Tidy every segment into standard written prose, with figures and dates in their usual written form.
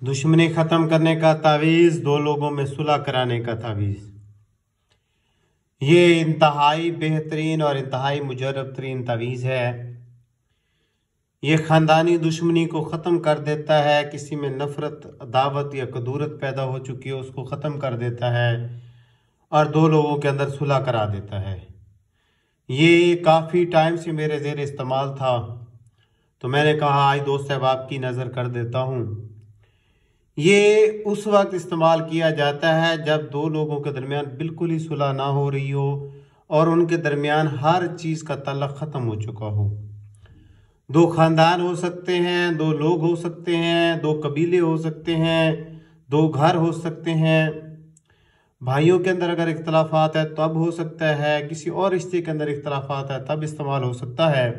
दुश्मनी ख़त्म करने का तावीज़, दो लोगों में सुलह कराने का तावीज़। ये इंतहाई बेहतरीन और इंतहाई मुजर्रब तरीन तावीज़ है। ये ख़ानदानी दुश्मनी को ख़त्म कर देता है। किसी में नफ़रत, अदावत या कदूरत पैदा हो चुकी है उसको ख़त्म कर देता है और दो लोगों के अंदर सुलह करा देता है। ये काफ़ी टाइम से मेरे ज़ेर इस्तेमाल था, तो मैंने कहा आज दोस्त साहब आपकी नज़र कर देता हूँ। ये उस वक्त इस्तेमाल किया जाता है जब दो लोगों के दरमियान बिल्कुल ही सुलह ना हो रही हो और उनके दरमियान हर चीज़ का ताल्लुक ख़त्म हो चुका हो। दो ख़ानदान हो सकते हैं, दो लोग हो सकते हैं, दो कबीले हो सकते हैं, दो घर हो सकते हैं, भाइयों के अंदर अगर इख्तलाफात है तब हो सकता है, किसी और रिश्ते के अंदर इख्तलाफात है तब इस्तेमाल हो सकता है।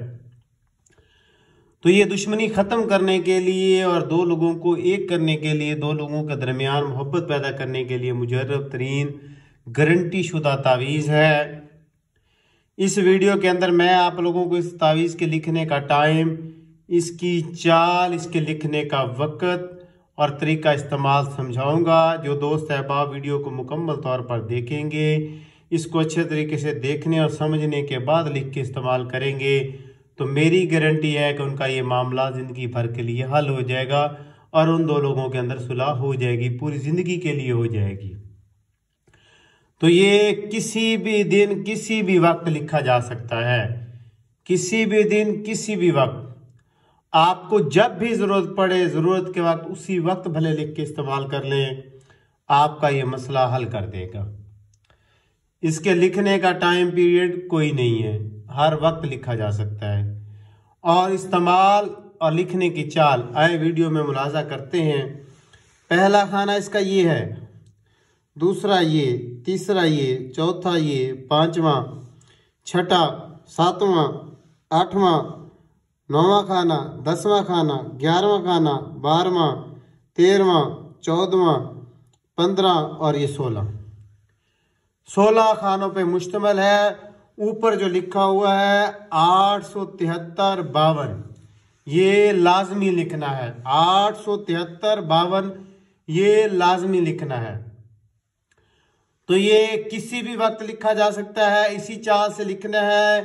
तो ये दुश्मनी ख़त्म करने के लिए और दो लोगों को एक करने के लिए, दो लोगों के दरमियान मोहब्बत पैदा करने के लिए मुजर्रब तरीन गारंटी शुदा तावीज़ है। इस वीडियो के अंदर मैं आप लोगों को इस तावीज़ के लिखने का टाइम, इसकी चाल, इसके लिखने का वक़्त और तरीका इस्तेमाल समझाऊंगा। जो दोस्त अहबाब वीडियो को मुकम्मल तौर पर देखेंगे, इसको अच्छे तरीके से देखने और समझने के बाद लिख के इस्तेमाल करेंगे तो मेरी गारंटी है कि उनका ये मामला ज़िंदगी भर के लिए हल हो जाएगा और उन दो लोगों के अंदर सुलह हो जाएगी, पूरी ज़िंदगी के लिए हो जाएगी। तो ये किसी भी दिन, किसी भी वक्त लिखा जा सकता है। किसी भी दिन, किसी भी वक्त, आपको जब भी ज़रूरत पड़े, ज़रूरत के वक्त उसी वक्त भले लिख के इस्तेमाल कर लें, आपका ये मसला हल कर देगा। इसके लिखने का टाइम पीरियड कोई नहीं है, हर वक्त लिखा जा सकता है। और इस्तेमाल और लिखने की चाल आए वीडियो में मुलाजा करते हैं। पहला खाना इसका ये है, दूसरा ये, तीसरा ये, चौथा ये, पांचवा, छठा, सातवां, आठवां, नौवां खाना, 10वां खाना, 11वां खाना, 12वां, 13वां, 14वां, 15 और ये 16 खानों पे मुश्तमिल है। ऊपर जो लिखा हुआ है 873 52, ये लाजमी लिखना है। 873 52 ये लाजमी लिखना है। तो ये किसी भी वक्त लिखा जा सकता है, इसी चाल से लिखना है।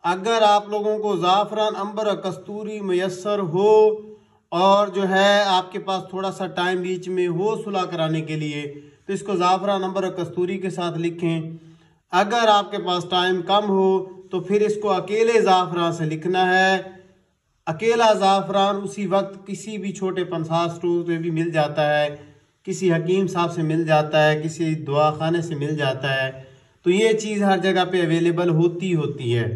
अगर आप लोगों को ज़ाफ़रान, अंबर और कस्तूरी मुयस्सर हो और जो है आपके पास थोड़ा सा टाइम बीच में हो सुलह कराने के लिए, तो इसको ज़ाफ़रान, अंबर और कस्तूरी के साथ लिखें। अगर आपके पास टाइम कम हो तो फिर इसको अकेले ज़ाफ़रान से लिखना है। अकेला ज़ाफ़रान उसी वक्त किसी भी छोटे पंसार स्टोर पे भी मिल जाता है, किसी हकीम साहब से मिल जाता है, किसी दवाखाने से मिल जाता है। तो ये चीज़ हर जगह पे अवेलेबल होती है।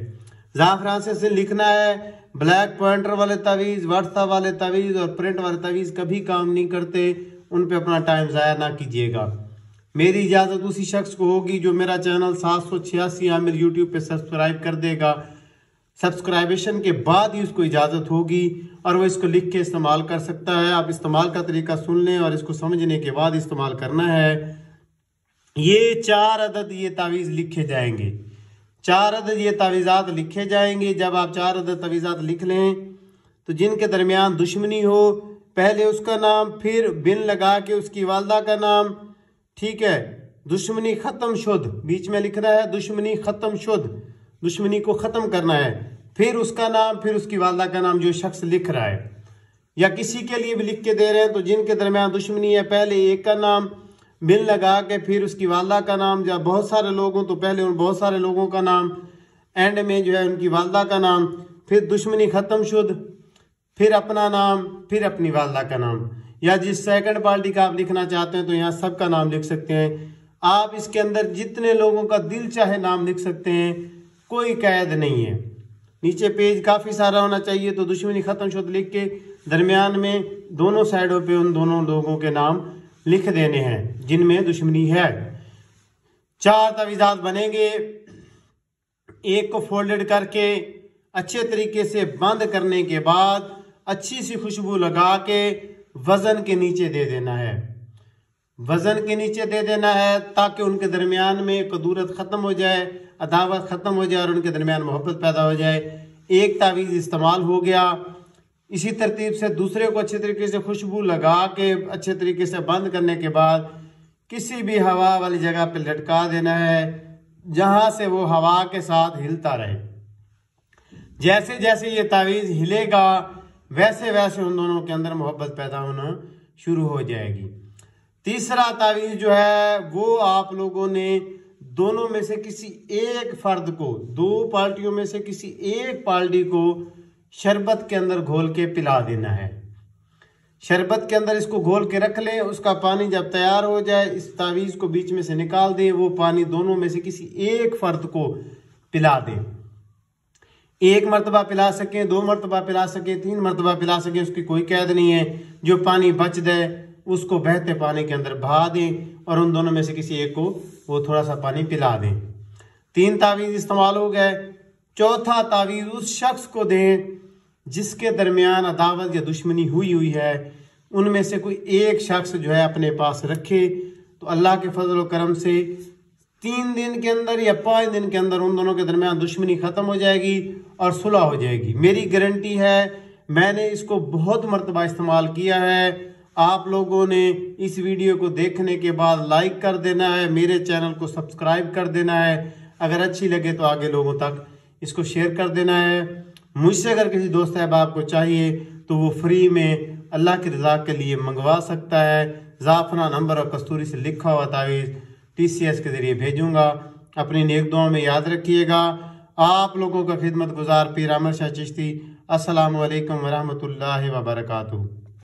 ज़ाफ़रान से लिखना है। ब्लैक पॉइंटर वाले तावीज़, व्हाट्सएप वाले तावीज़ और प्रिंट वाले तावीज़ कभी काम नहीं करते, उन पे अपना टाइम ज़ाया ना कीजिएगा। मेरी इजाज़त उसी शख्स को होगी जो मेरा चैनल 786 आमिर यूट्यूब पे सब्सक्राइब कर देगा। सब्सक्राइबेशन के बाद ही उसको इजाज़त होगी और वो इसको लिख के इस्तेमाल कर सकता है। आप इस्तेमाल का तरीका सुन लें और इसको समझने के बाद इस्तेमाल करना है। ये 4 अदद ये तावीज़ लिखे जाएंगे, 4 अदद ये तावीज़ात लिखे जाएंगे। जब आप 4 अदद तावीज़ात लिख लें तो जिनके दरमियान दुश्मनी हो, पहले उसका नाम, फिर बिन लगा के उसकी वालदा का नाम, ठीक है। दुश्मनी ख़त्म शुद्ध बीच में लिखना है, दुश्मनी ख़त्म शुद्ध, दुश्मनी को ख़त्म करना है। फिर उसका नाम, फिर उसकी वालदा का नाम जो शख्स लिख रहा है, या किसी के लिए भी लिख के दे रहे हैं तो जिनके दरमियान दुश्मनी है, पहले एक का नाम बिन लगा के फिर उसकी वालदा का नाम। जब बहुत सारे लोग हों तो पहले उन बहुत सारे लोगों का नाम, एंड में जो है उनकी वालदा का नाम, फिर दुश्मनी ख़त्म शुद्ध, फिर अपना नाम, फिर अपनी वालदा का नाम। या जिस सेकंड पार्टी का आप लिखना चाहते हैं तो यहाँ सबका नाम लिख सकते हैं आप। इसके अंदर जितने लोगों का दिल चाहे नाम लिख सकते हैं, कोई कैद नहीं है। नीचे पेज काफ़ी सारा होना चाहिए। तो दुश्मनी ख़त्म शुद्ध लिख के दरमियान में दोनों साइडों पे उन दोनों लोगों के नाम लिख देने हैं जिनमें दुश्मनी है। 4 तावीज़ात बनेंगे। एक को फोल्डेड करके अच्छे तरीके से बंद करने के बाद अच्छी सी खुशबू लगा के वजन के नीचे दे देना है। वजन के नीचे दे देना है ताकि उनके दरमियान में कदूरत ख़त्म हो जाए, अदावत ख़त्म हो जाए और उनके दरमियान मोहब्बत पैदा हो जाए। एक तावीज़ इस्तेमाल हो गया। इसी तरतीब से दूसरे को अच्छे तरीके से खुशबू लगा के अच्छे तरीके से बंद करने के बाद किसी भी हवा वाली जगह पे लटका देना है, जहां से वो हवा के साथ हिलता रहे। जैसे जैसे ये तावीज़ हिलेगा वैसे वैसे उन दोनों के अंदर मोहब्बत पैदा होना शुरू हो जाएगी। तीसरा तावीज़ जो है वो आप लोगों ने दोनों में से किसी एक फर्द को, दो पार्टियों में से किसी एक पार्टी को शरबत के अंदर घोल के पिला देना है। शरबत के अंदर इसको घोल के रख लें, उसका पानी जब तैयार हो जाए इस तावीज़ को बीच में से निकाल दें, वो पानी दोनों में से किसी एक फर्द को पिला दें। एक मरतबा पिला सकें, 2 मरतबा पिला सकें, 3 मरतबा पिला सकें, उसकी कोई कैद नहीं है। जो पानी बच जाए उसको बहते पानी के अंदर बहा दें और उन दोनों में से किसी एक को वो थोड़ा सा पानी पिला दें। 3 तावीज़ इस्तेमाल हो गए। चौथा तावीज़ उस शख्स को दें जिसके दरमियान अदावत या दुश्मनी हुई है। उनमें से कोई एक शख्स जो है अपने पास रखे, तो अल्लाह के फजल और करम से 3 दिन के अंदर या 5 दिन के अंदर उन दोनों के दरमियान दुश्मनी ख़त्म हो जाएगी और सुलह हो जाएगी। मेरी गारंटी है, मैंने इसको बहुत मरतबा इस्तेमाल किया है। आप लोगों ने इस वीडियो को देखने के बाद लाइक कर देना है, मेरे चैनल को सब्सक्राइब कर देना है। अगर अच्छी लगे तो आगे लोगों तक इसको शेयर कर देना है। मुझसे अगर किसी दोस्त अहबाब को चाहिए तो वो फ्री में अल्लाह की रज़ा के लिए मंगवा सकता है। ज़ाफ़रान नंबर और कस्तूरी से लिखा हुआ तावीज़ TCS के ज़रिए भेजूंगा। अपनी नेक दुआओं में याद रखिएगा। आप लोगों का खिदमत गुजार पीर अहमद शाह चिश्ती। अस्सलामु अलैकुम वरहमतुल्लाहि वबरकातुहू।